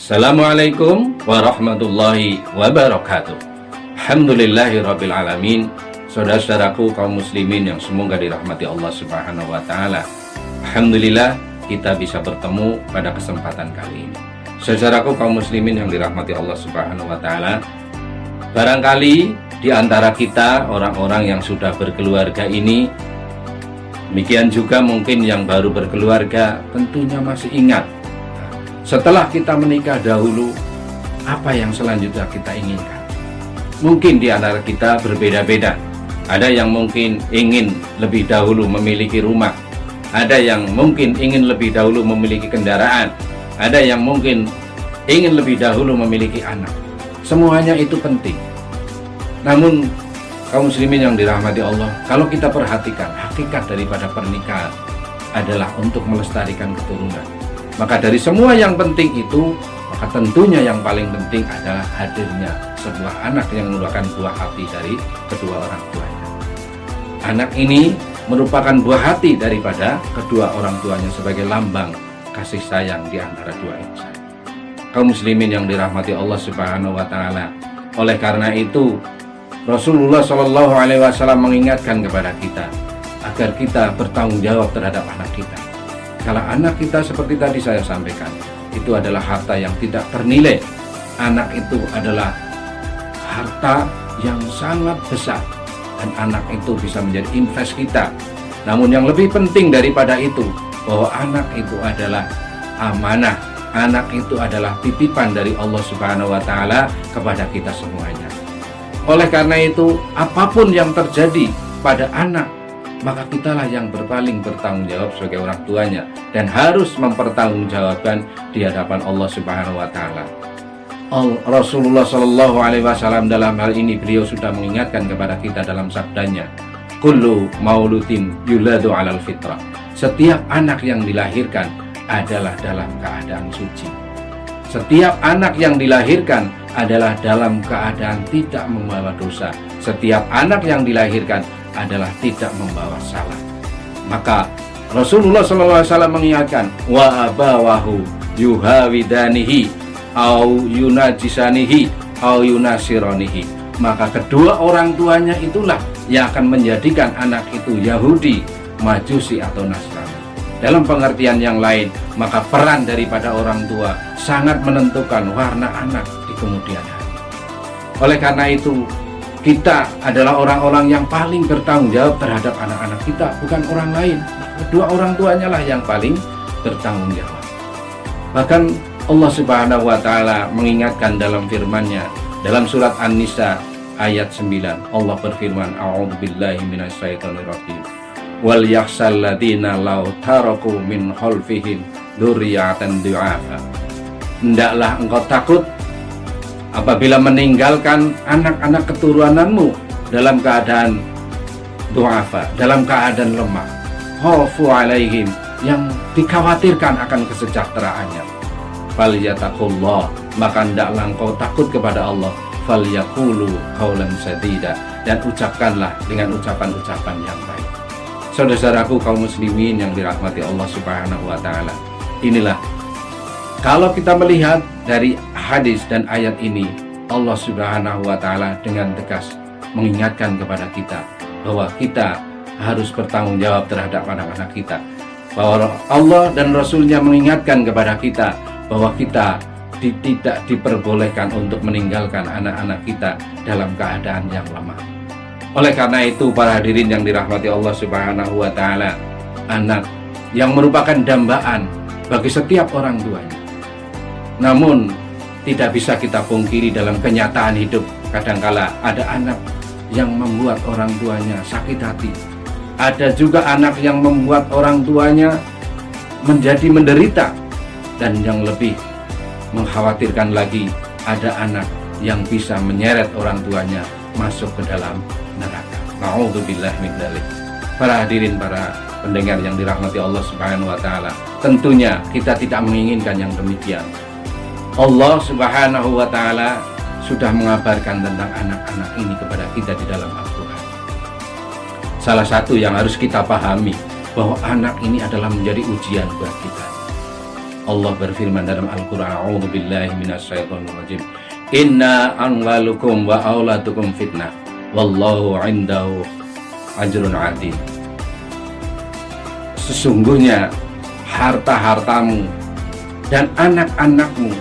Assalamualaikum warahmatullahi wabarakatuh. Alhamdulillahirabbil alamin. Saudara-saudaraku kaum muslimin yang semoga dirahmati Allah Subhanahu wa taala. Alhamdulillah kita bisa bertemu pada kesempatan kali ini. Saudaraku kaum muslimin yang dirahmati Allah Subhanahu wa taala, barangkali di antara kita orang-orang yang sudah berkeluarga ini, demikian juga mungkin yang baru berkeluarga, tentunya masih ingat setelah kita menikah dahulu, apa yang selanjutnya kita inginkan. Mungkin di antara kita berbeda-beda. Ada yang mungkin ingin lebih dahulu memiliki rumah, ada yang mungkin ingin lebih dahulu memiliki kendaraan, ada yang mungkin ingin lebih dahulu memiliki anak. Semuanya itu penting. Namun kaum muslimin yang dirahmati Allah, kalau kita perhatikan hakikat daripada pernikahan adalah untuk melestarikan keturunan. Maka dari semua yang penting itu, maka tentunya yang paling penting adalah hadirnya sebuah anak yang merupakan buah hati dari kedua orang tuanya. Anak ini merupakan buah hati daripada kedua orang tuanya sebagai lambang kasih sayang di antara dua insan. Kaum muslimin yang dirahmati Allah Subhanahu wa taala. Oleh karena itu, Rasulullah Shallallahu alaihi wasallam mengingatkan kepada kita agar kita bertanggung jawab terhadap anak kita. Kalau anak kita seperti tadi saya sampaikan, itu adalah harta yang tidak ternilai. Anak itu adalah harta yang sangat besar, dan anak itu bisa menjadi invest kita. Namun yang lebih penting daripada itu, bahwa anak itu adalah amanah. Anak itu adalah titipan dari Allah Subhanahu wa taala kepada kita semuanya. Oleh karena itu, apapun yang terjadi pada anak, maka kitalah yang paling bertanggung jawab sebagai orang tuanya dan harus mempertanggungjawabkan di hadapan Allah Subhanahu wa taala. Rasulullah Shallallahu alaihi wasallam dalam hal ini beliau sudah mengingatkan kepada kita dalam sabdanya, kullu mauludin yuladu 'alal fitrah. Setiap anak yang dilahirkan adalah dalam keadaan suci. Setiap anak yang dilahirkan adalah dalam keadaan tidak membawa dosa. Setiap anak yang dilahirkan adalah tidak membawa salah. Maka Rasulullah SAW mengingatkan, wa abawahu yuhawidanihi au yunajisanihi au yunasironihi. Maka kedua orang tuanya itulah yang akan menjadikan anak itu Yahudi, Majusi atau Nasrani. Dalam pengertian yang lain, maka peran daripada orang tua sangat menentukan warna anak di kemudian hari. Oleh karena itu, kita adalah orang-orang yang paling bertanggung jawab terhadap anak-anak kita, bukan orang lain. Kedua orang tuanya lah yang paling bertanggung jawab. Bahkan Allah Subhanahu wa taala mengingatkan dalam firman-Nya dalam surat An-Nisa ayat 9. Allah berfirman, a'udzubillahi minasyaitonirrajim. Wal yakhshal ladzina law taraku min khalfihim dzurriyyatan du'afa. Hendaklah engkau takut apabila meninggalkan anak-anak keturunanmu dalam keadaan du'afa, dalam keadaan lemah, khaufu alaihim, yang dikhawatirkan akan kesejahteraannya. Falyattaqullah, maka hendaklah engkau takut kepada Allah. Falyaqulu qaulan sadida, dan ucapkanlah dengan ucapan-ucapan yang baik. Saudara-saudaraku kaum muslimin yang dirahmati Allah Subhanahu wa taala, inilah kalau kita melihat dari hadis dan ayat ini, Allah Subhanahu wa taala dengan tegas mengingatkan kepada kita bahwa kita harus bertanggung jawab terhadap anak-anak kita. Bahwa Allah dan Rasul-Nya mengingatkan kepada kita bahwa kita tidak diperbolehkan untuk meninggalkan anak-anak kita dalam keadaan yang lemah. Oleh karena itu, para hadirin yang dirahmati Allah Subhanahu wa taala, anak yang merupakan dambaan bagi setiap orang tuanya. Namun tidak bisa kita pungkiri dalam kenyataan hidup, kadangkala ada anak yang membuat orang tuanya sakit hati. Ada juga anak yang membuat orang tuanya menjadi menderita. Dan yang lebih mengkhawatirkan lagi, ada anak yang bisa menyeret orang tuanya masuk ke dalam neraka. Na'udzubillah min dzalik. Para hadirin, para pendengar yang dirahmati Allah Subhanahu wa taala, tentunya kita tidak menginginkan yang demikian. Allah Subhanahu wa taala sudah mengabarkan tentang anak-anak ini kepada kita di dalam Al-Quran. Salah satu yang harus kita pahami, bahwa anak ini adalah menjadi ujian buat kita. Allah berfirman dalam Al-Quran, A'udzubillahi minasyaitonirrajim, Inna amwalukum wa auladukum fitnah, wallahu indahu ajrun adzim. Sesungguhnya harta-hartamu dan anak-anakmu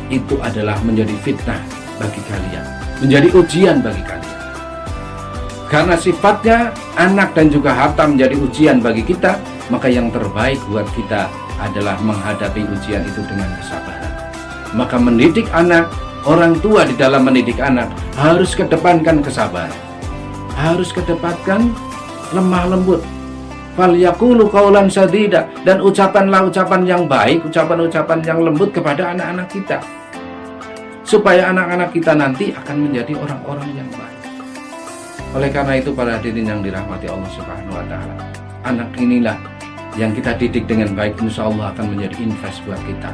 itu adalah menjadi fitnah bagi kalian, menjadi ujian bagi kalian. Karena sifatnya anak dan juga harta menjadi ujian bagi kita, maka yang terbaik buat kita adalah menghadapi ujian itu dengan kesabaran. Maka mendidik anak, orang tua di dalam mendidik anak harus kedepankan kesabaran, harus kedepankan lemah lembut. Falyaqulu qaulan sadida, dan ucapanlah ucapan yang baik, ucapan-ucapan yang lembut kepada anak-anak kita, supaya anak-anak kita nanti akan menjadi orang-orang yang baik. Oleh karena itu para hadirin yang dirahmati Allah Subhanahu wa taala, anak inilah yang kita didik dengan baik, insya Allah akan menjadi invest buat kita.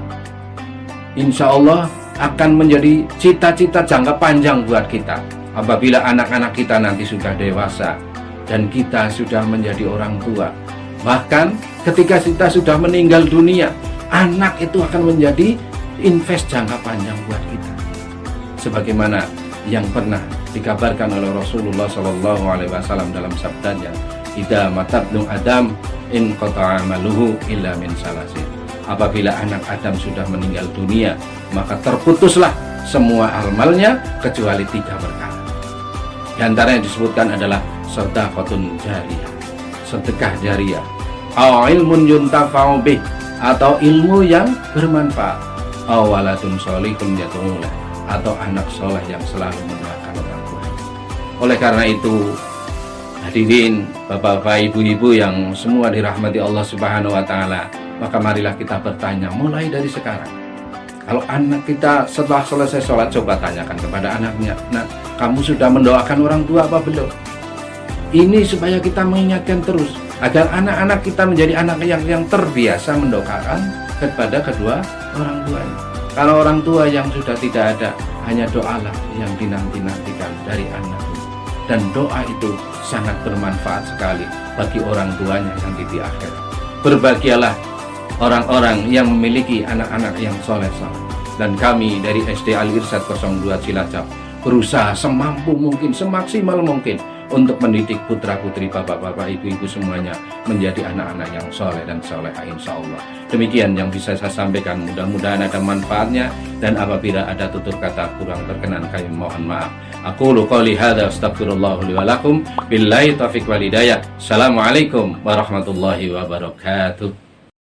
Insya Allah akan menjadi cita-cita jangka panjang buat kita. Apabila anak-anak kita nanti sudah dewasa dan kita sudah menjadi orang tua, bahkan ketika kita sudah meninggal dunia, anak itu akan menjadi invest jangka panjang buat kita. Sebagaimana yang pernah dikabarkan oleh Rasulullah SAW dalam sabdanya, Idza matabnu Adam in qata'a amaluhu illa min salasin. Apabila anak Adam sudah meninggal dunia, maka terputuslah semua amalnya kecuali 3 perkara. Di antara yang disebutkan adalah sedekahun jariyah, sedekah jariyah, au ilmun yuntafa'u bih, atau ilmu yang bermanfaat, au waladun sholihun yad'u lahu, atau anak soleh yang selalu mendoakan orang tua. Oleh karena itu, hadirin bapak-bapak, ibu-ibu yang semua dirahmati Allah Subhanahu wa taala, maka marilah kita bertanya mulai dari sekarang. Kalau anak kita setelah selesai sholat, coba tanyakan kepada anaknya, "Nak, kamu sudah mendoakan orang tua apa belum?" Ini supaya kita mengingatkan terus agar anak-anak kita menjadi anak yang terbiasa mendoakan kepada kedua orang tuanya. Kalau orang tua yang sudah tidak ada, hanya doalah yang dinanti-nantikan dari anak. Dan doa itu sangat bermanfaat sekali bagi orang tuanya nanti di akhirat. Berbahagialah orang-orang yang memiliki anak-anak yang soleh-soleh. Dan kami dari SD Al-Irsyad 02 Cilacap berusaha semampu mungkin, semaksimal mungkin untuk mendidik putra-putri, bapak-bapak, ibu-ibu semuanya menjadi anak-anak yang soleh dan solehah insya Allah. Demikian yang bisa saya sampaikan, mudah-mudahan ada manfaatnya, dan apabila ada tutur kata kurang berkenan kami mohon maaf. Aqulu qouli hadza astaghfirullah li wa lakum billahi taufiq wal hidayah. Assalamualaikum warahmatullahi wabarakatuh.